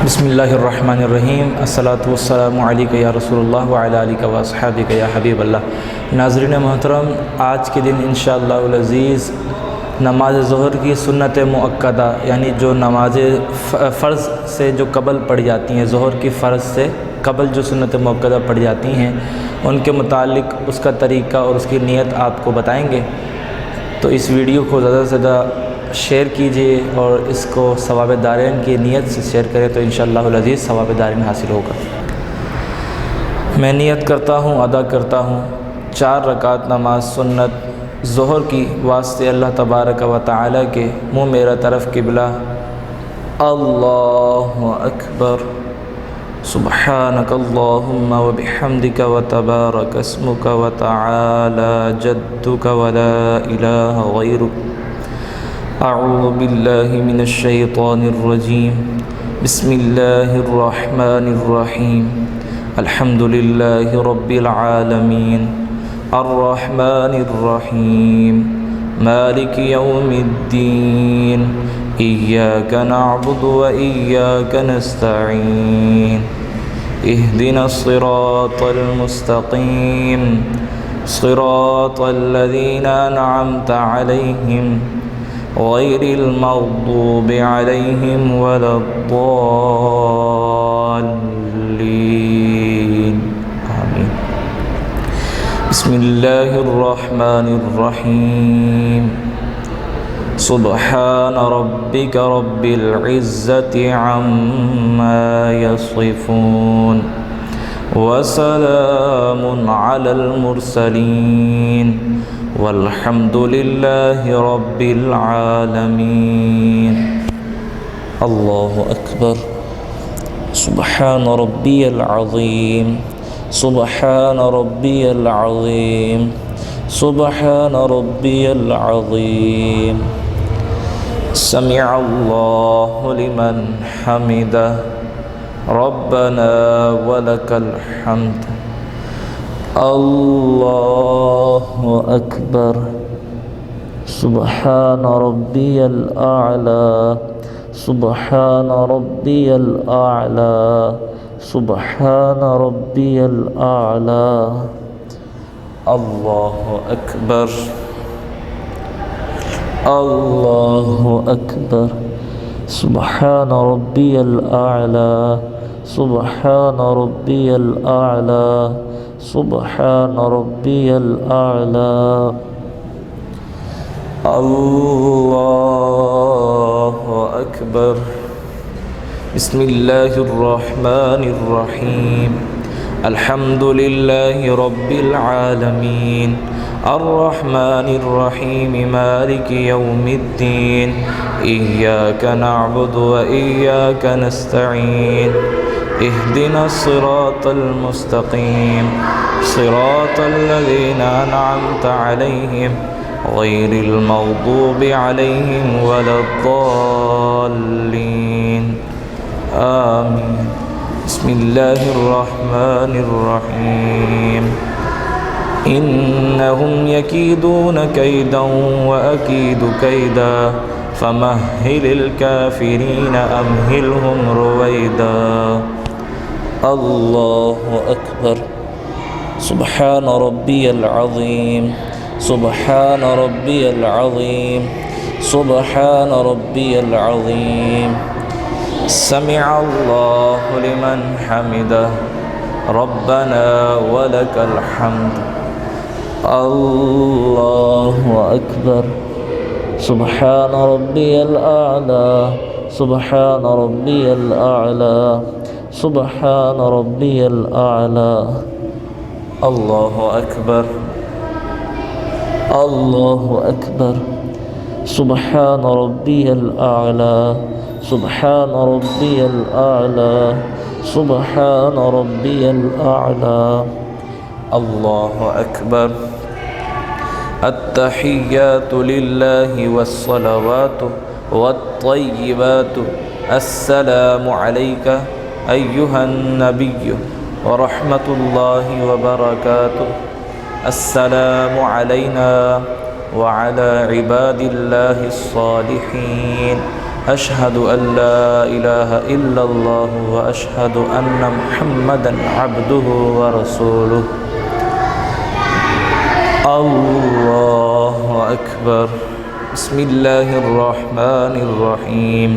बिस्मिल्लाहिर्रहमानिर्रहीम अस्सलातु वस्सलामु अलैका या रसूलुल्लाह व अला आलिका व अस्हाबिका या हबीबल्लाह। नाज़रीन मोहतरम, आज के दिन इंशाअल्लाहुल अज़ीज़ नमाज ज़ोहर की सुन्नत मुअक्कदा यानी जो नमाज फ़र्ज़ से जो कबल पढ़ जाती हैं, ज़ोहर की फ़र्ज़ से कबल जो सुन्नत मुअक्कदा पढ़ जाती हैं उनके मुतालिक उसका तरीक़ा और उसकी नीयत आपको बताएंगे। तो इस वीडियो को ज़्यादा से ज़्यादा शेयर कीजिए और इसको सवाब दारैन की नीयत से शेयर करें तो इंशाअल्लाहुल अज़ीज़ सवाब दारैन हासिल होगा। मैं नीयत करता हूँ, अदा करता हूँ 4 रकात नमाज सुन्नत ज़ोहर की वास्ते अल्लाह तबारक व तआला के, मुँह मेरा तरफ़ किबला। अल्लाहु अकबर। सुब्हानकल्लाहुम्मा व बिहम्दिका व तबारक अस्मुका व तआला जद्दुका व ला इलाहा गैरुक। अऊज़ु बिल्लाहि मिनश शैतानिर रजीम। बिस्मिल्लाहिर रहमानिर रहीम। अल्हम्दुलिल्लाहि रब्बिल आलमीन अर्रहमानिर रहीम मालिकि यौमिद्दीन इय्याका नअबुदु व इय्याका नस्तईन इहदिनस सिरातल मुस्तक़ीम सिरातल लज़ीना अनअमता अलैहिम गैरिल मग़दूबि अलैहिम वलद्दाल्लीन। आमीन। बिस्मिल्लाहिर रहमानिर रहीम। सुब्हान रब्बिका रब्बिल इज़्ज़ति अम्मा यसिफ़ून व सलामुन अलल मुरसलीन वल्हम्दुलिल्लाहि रब्बिल आलमीन। अल्लाहु अकबर। सुब्हान रब्बियल अज़ीम। सुब्हान रब्बियल अज़ीम। सुब्हान रब्बियल अज़ीम। समिअल्लाहु लिमन हमिदा रब्बना वलकल हम्द। अल्लाहु अकबर। सुब्हान रब्बियल आला। सुब्हान रब्बियल आला। सुब्हान रब्बियल आला। अल्लाहु अकबर। अल्लाहु अकबर। सुब्हान रब्बियल आला। सुब्हान रब्बियल आला। सुब्हान रब्बियल आला। अल्लाहु अकबर। बिस्मिल्लाहिर रहमानिर रहीम। अल्हम्दुलिल्लाहि रब्बिल आलमीन अर्रहमानिर रहीम मालिकि यौमिद्दीन इय्याका नअबुदु व इय्याका नस्तईन इहदिनस सिरातल मुस्तक़ीम सिरातल लज़ीना अनअमता अलैहिम गैरिल मग़दूबि अलैहिम वलद्दाल्लीन। आमीन। बिस्मिल्लाहिर रहमानिर रहीम। इन्नहुम यकीदून कैदन व अकीदु कैदा फमह्हिलिल काफिरीन अमहिलहुम रुवैदा। अल्लाहु अकबर। सुब्हान रब्बियल अज़ीम। सुब्हान रब्बियल अज़ीम। सुब्हान रब्बियल अज़ीम। समिअल्लाहु लिमन हमिदा रब्बना वलकल हम्द। अल्लाहु अकबर। सुब्हान रब्बियल आला। सुब्हान रब्बियल आला। सुब्हान रब्बियल आला। अल्लाहु अकबर। अल्लाहु अकबर। सुब्हान रब्बियल आला। सुब्हान रब्बियल आला। सुब्हान रब्बियल आला। अल्लाहु अकबर। अत्तहिय्यातु लिल्लाहि वस्सलावातु वत्तय्यिबातु अस्सलामु अलैका अय्युहन नबिय्यु व रहमतुल्लाहि व बरकातुहु। अस्सलामु अलैना व अला इबादिल्लाहिस्सालिहीन أشهد أن لا إله إلا الله وأشهد أن محمدا عبده ورسوله الله أكبر بسم الله الرحمن الرحيم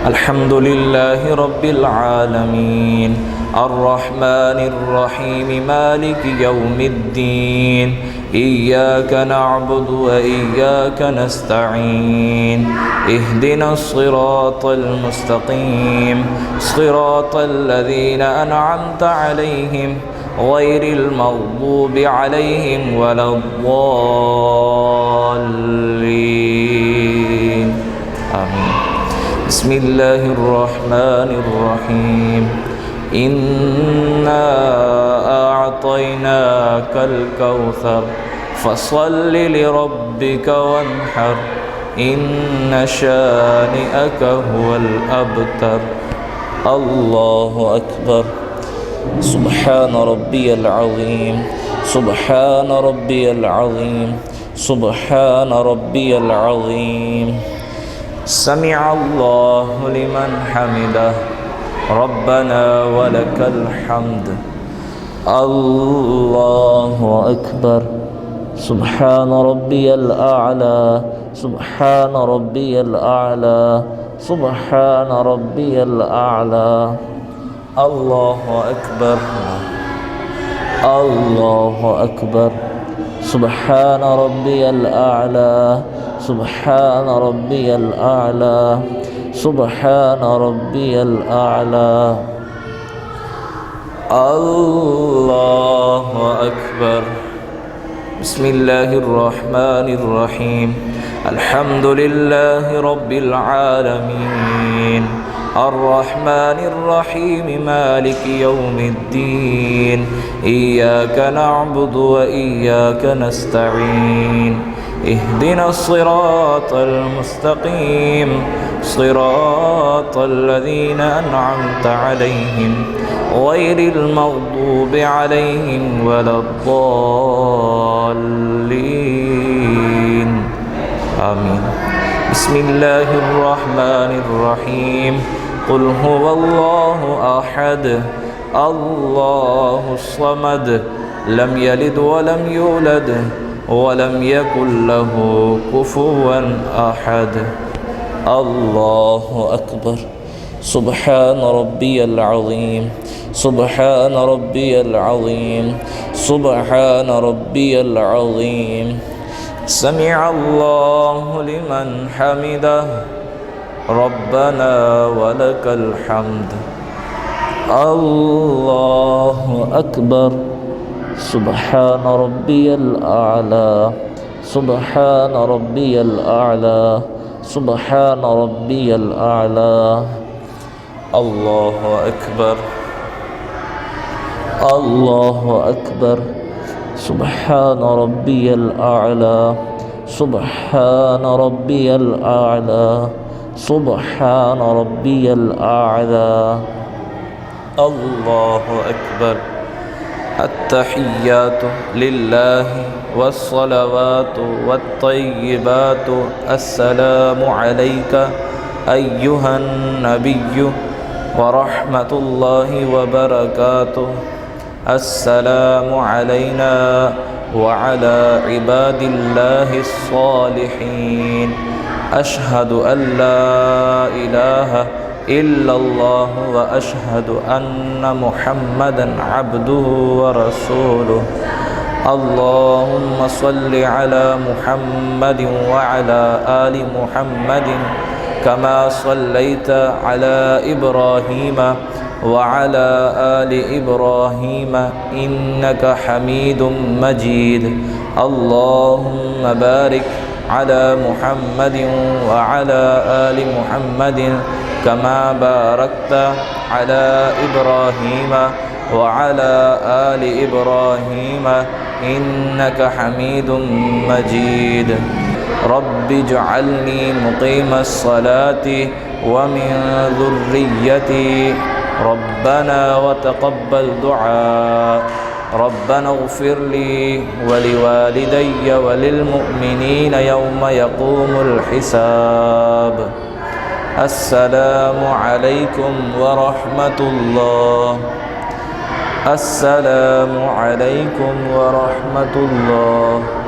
الحمد لله رب العالمين الرحمن الرحيم مالك يوم الدين إياك نعبد وإياك نستعين اهدنا الصراط المستقيم صراط الذين أنعمت عليهم غير المغضوب عليهم ولا الضالين آمين بسم الله الرحمن الرحيم إنا أعطيناك الكوثر فصل لربك وانحر إن شانئك هو الأبتر الله أكبر سبحان ربي العظيم سبحان ربي العظيم سبحان ربي العظيم سمع الله لمن حمده ربنا ولك الحمد الله أكبر سبحان ربي الأعلى سبحان ربي الأعلى سبحان ربي الأعلى الله أكبر الله أكبر سبحان ربي الأعلى سبحان ربي الأعلى سبحان ربي الأعلى الله أكبر بسم الله الرحمن الرحيم الحمد لله رب العالمين الرحمن الرحيم مالك يوم الدين إياك نعبد وإياك نستعين اهدنا الصراط المستقيم صراط الذين أنعمت عليهم غير المغضوب عليهم ولا الضالين آمين بسم الله الرحمن الرحيم قل هو الله أحد الله الصمد لم يلد ولم يولد ولم يكن له كفوا أحد الله أكبر سبحان ربي العظيم سبحان ربي العظيم سبحان ربي العظيم سمع الله لمن حمده ربنا ولك الحمد الله أكبر سبحان ربي الأعلى سبحان ربي الأعلى سبحان ربي الأعلى الله أكبر الله أكبر سبحان ربي الأعلى سبحان ربي الأعلى سبحان ربي الأعلى الله أكبر التحيات لله والصلوات والطيبات السلام عليك أيها النبي ورحمة الله وبركاته السلام علينا وعلى عباد الله الصالحين أشهد أن لا إله إلا الله وأشهد أن محمدا عبده ورسوله اللهم صل على محمد وعلى آل محمد كما صليت على إبراهيم وعلى آل إبراهيم إنك حميد مجيد اللهم بارك على محمد وعلى آل محمد كما باركت على إبراهيم وعلى آل إبراهيم إنك حميد مجيد رب اجعلني مقيم الصلاة ومن ذريتي ربنا وتقبل دعاء ربنا اغفر لي ولوالدي وللمؤمنين يوم يقوم الحساب. السلام عليكم ورحمة الله. السلام عليكم ورحمة الله.